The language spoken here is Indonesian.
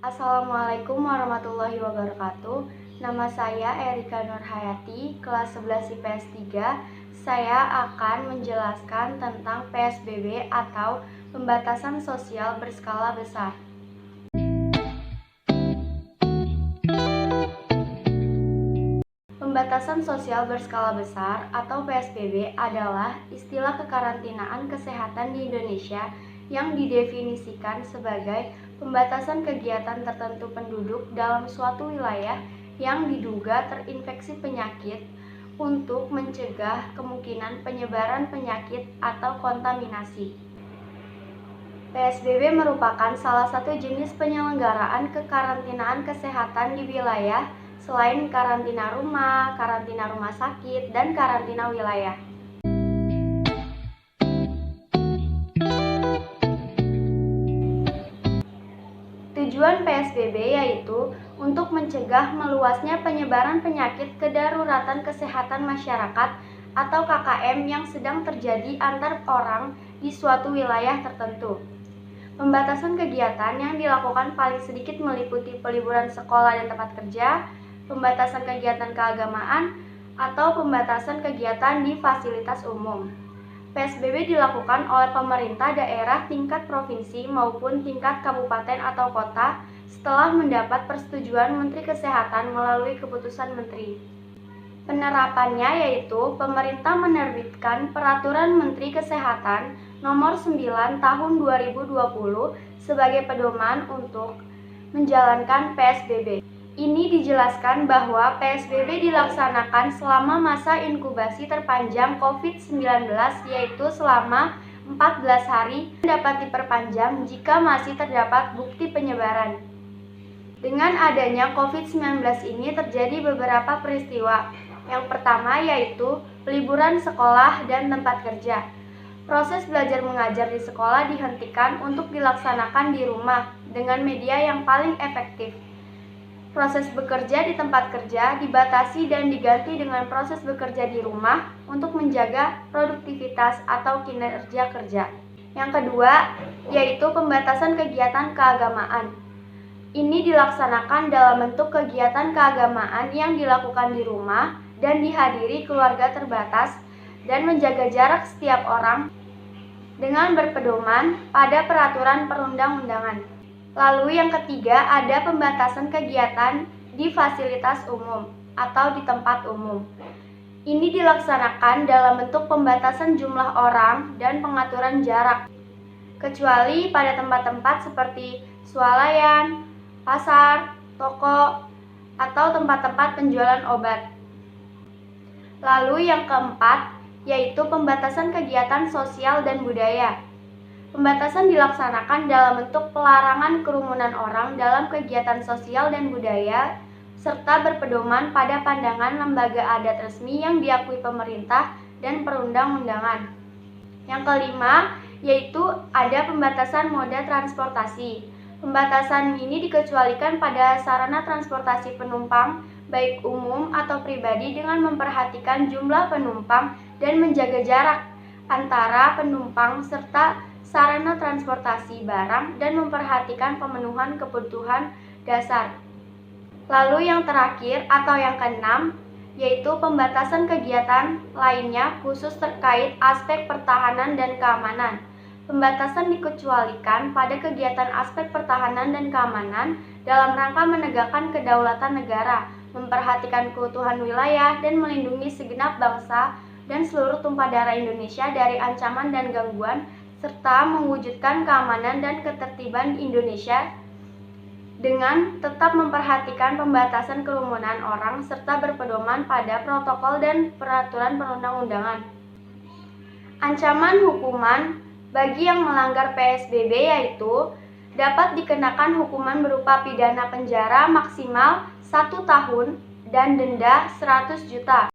Assalamualaikum warahmatullahi wabarakatuh. Nama saya Erika Nurhayati, kelas 11 IPS 3. Saya akan menjelaskan tentang PSBB atau pembatasan sosial berskala besar. Pembatasan sosial berskala besar atau PSBB adalah istilah kekarantinaan kesehatan di Indonesia yang didefinisikan sebagai pembatasan kegiatan tertentu penduduk dalam suatu wilayah yang diduga terinfeksi penyakit untuk mencegah kemungkinan penyebaran penyakit atau kontaminasi. PSBB merupakan salah satu jenis penyelenggaraan kekarantinaan kesehatan di wilayah selain karantina rumah sakit, dan karantina wilayah. Tujuan PSBB yaitu untuk mencegah meluasnya penyebaran penyakit kedaruratan kesehatan masyarakat atau KKM yang sedang terjadi antar orang di suatu wilayah tertentu. Pembatasan kegiatan yang dilakukan paling sedikit meliputi peliburan sekolah dan tempat kerja, pembatasan kegiatan keagamaan, atau pembatasan kegiatan di fasilitas umum. PSBB dilakukan oleh pemerintah daerah tingkat provinsi maupun tingkat kabupaten atau kota setelah mendapat persetujuan Menteri Kesehatan melalui keputusan Menteri. Penerapannya yaitu pemerintah menerbitkan Peraturan Menteri Kesehatan Nomor 9 Tahun 2020 sebagai pedoman untuk menjalankan PSBB. Ini dijelaskan bahwa PSBB dilaksanakan selama masa inkubasi terpanjang COVID-19 yaitu selama 14 hari dan dapat diperpanjang jika masih terdapat bukti penyebaran. Dengan adanya COVID-19 ini terjadi beberapa peristiwa. Yang pertama yaitu liburan sekolah dan tempat kerja. Proses belajar mengajar di sekolah dihentikan untuk dilaksanakan di rumah dengan media yang paling efektif. Proses bekerja di tempat kerja dibatasi dan diganti dengan proses bekerja di rumah untuk menjaga produktivitas atau kinerja kerja. Yang kedua, yaitu pembatasan kegiatan keagamaan. Ini dilaksanakan dalam bentuk kegiatan keagamaan yang dilakukan di rumah dan dihadiri keluarga terbatas dan menjaga jarak setiap orang dengan berpedoman pada peraturan perundang-undangan. Lalu yang ketiga ada pembatasan kegiatan di fasilitas umum atau di tempat umum. Ini dilaksanakan dalam bentuk pembatasan jumlah orang dan pengaturan jarak, kecuali pada tempat-tempat seperti swalayan, pasar, toko, atau tempat-tempat penjualan obat. Lalu yang keempat yaitu pembatasan kegiatan sosial dan budaya. Pembatasan dilaksanakan dalam bentuk pelarangan kerumunan orang dalam kegiatan sosial dan budaya, serta berpedoman pada pandangan lembaga adat resmi yang diakui pemerintah dan perundang-undangan. Yang kelima, yaitu ada pembatasan moda transportasi. Pembatasan ini dikecualikan pada sarana transportasi penumpang, baik umum atau pribadi dengan memperhatikan jumlah penumpang dan menjaga jarak antara penumpang serta sarana transportasi barang dan memperhatikan pemenuhan kebutuhan dasar. Lalu yang terakhir atau yang keenam yaitu pembatasan kegiatan lainnya khusus terkait aspek pertahanan dan keamanan. Pembatasan dikecualikan pada kegiatan aspek pertahanan dan keamanan dalam rangka menegakkan kedaulatan negara, memperhatikan keutuhan wilayah dan melindungi segenap bangsa dan seluruh tumpah darah Indonesia dari ancaman dan gangguan serta mewujudkan keamanan dan ketertiban Indonesia dengan tetap memperhatikan pembatasan kerumunan orang serta berpedoman pada protokol dan peraturan perundang-undangan. Ancaman hukuman bagi yang melanggar PSBB yaitu dapat dikenakan hukuman berupa pidana penjara maksimal 1 tahun dan denda 100 juta.